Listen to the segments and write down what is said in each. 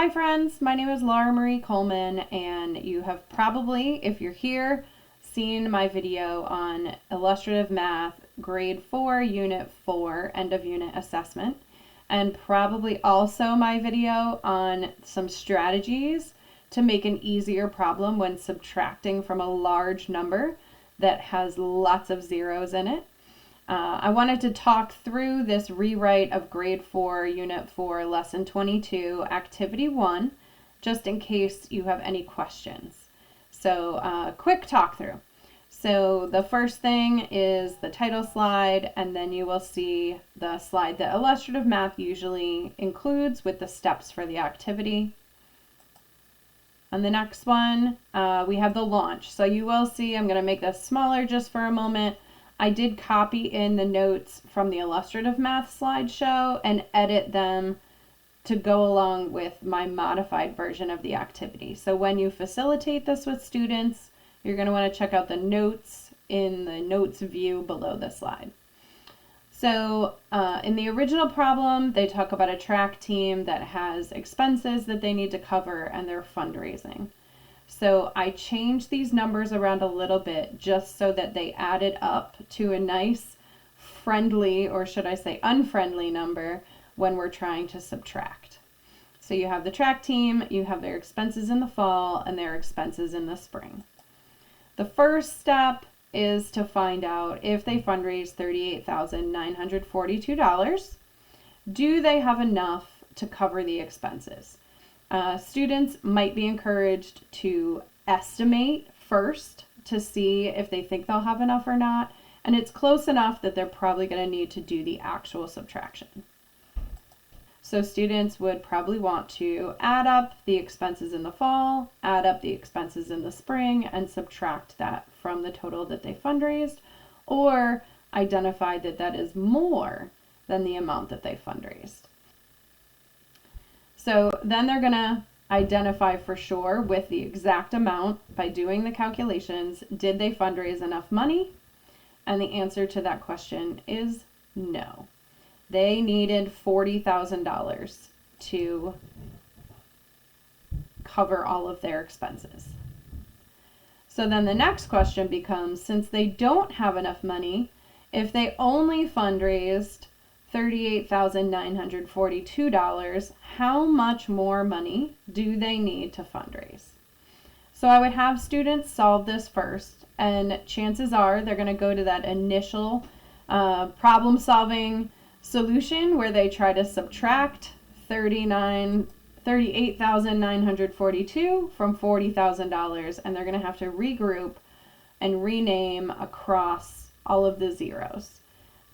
Hi friends, my name is Laura Marie Coleman, and you have probably, if you're here, seen my video on Illustrative Math Grade 4, Unit 4, End of Unit Assessment, and probably also my video on some strategies to make an easier problem when subtracting from a large number that has lots of zeros in it. I wanted to talk through this rewrite of Grade 4, Unit 4, Lesson 22, Activity 1, just in case you have any questions. So quick talk through. So the first thing is the title slide, and then you will see the slide that Illustrative Math usually includes with the steps for the activity. On the next one, we have the launch. So you will see, I'm going to make this smaller just for a moment. I did copy in the notes from the Illustrative Math slideshow and edit them to go along with my modified version of the activity. So when you facilitate this with students, you're going to want to check out the notes in the notes view below the slide. So in the original problem, they talk about a track team that has expenses that they need to cover and they're fundraising. So I changed these numbers around a little bit just so that they added up to a nice friendly, or should I say unfriendly, number when we're trying to subtract. So you have the track team, you have their expenses in the fall and their expenses in the spring. The first step is to find out if they fundraise $38,942. Do they have enough to cover the expenses? Students might be encouraged to estimate first to see if they think they'll have enough or not, and it's close enough that they're probably going to need to do the actual subtraction. So students would probably want to add up the expenses in the fall, add up the expenses in the spring, and subtract that from the total that they fundraised, or identify that that is more than the amount that they fundraised. So then they're going to identify for sure with the exact amount by doing the calculations, did they fundraise enough money? And the answer to that question is no. They needed $40,000 to cover all of their expenses. So then the next question becomes, since they don't have enough money, if they only fundraised $38,942, how much more money do they need to fundraise? So I would have students solve this first, and chances are they're going to go to that initial problem-solving solution where they try to subtract $38,942 from $40,000, and they're going to have to regroup and rename across all of the zeros.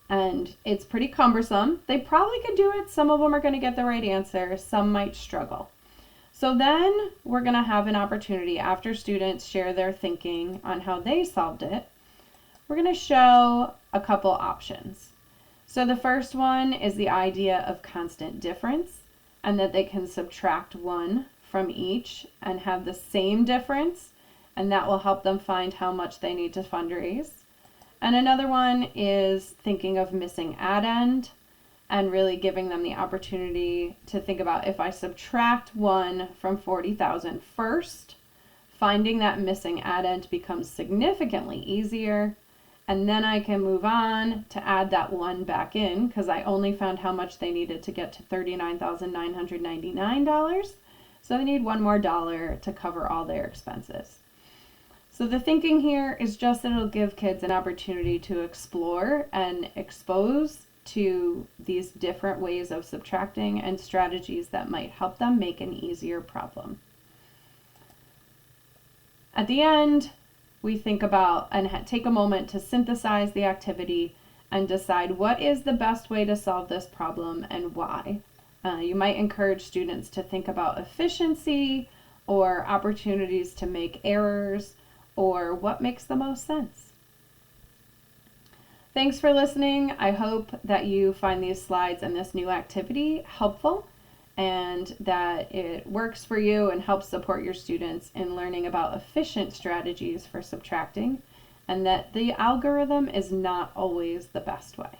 And it's pretty cumbersome. They probably could do it. Some of them are going to get the right answer. Some might struggle. So then we're going to have an opportunity after students share their thinking on how they solved it. We're going to show a couple options. So the first one is the idea of constant difference, and that they can subtract one from each and have the same difference, and that will help them find how much they need to fundraise. And another one is thinking of missing addend and really giving them the opportunity to think about, if I subtract 1 from 40,000 first, finding that missing addend becomes significantly easier, and then I can move on to add that 1 back in because I only found how much they needed to get to $39,999. So they need $1 more to cover all their expenses. So the thinking here is just that it'll give kids an opportunity to explore and expose to these different ways of subtracting and strategies that might help them make an easier problem. At the end, we think about and take a moment to synthesize the activity and decide what is the best way to solve this problem and why. You might encourage students to think about efficiency or opportunities to make errors, or what makes the most sense. Thanks for listening. I hope that you find these slides and this new activity helpful, and that it works for you and helps support your students in learning about efficient strategies for subtracting, and that the algorithm is not always the best way.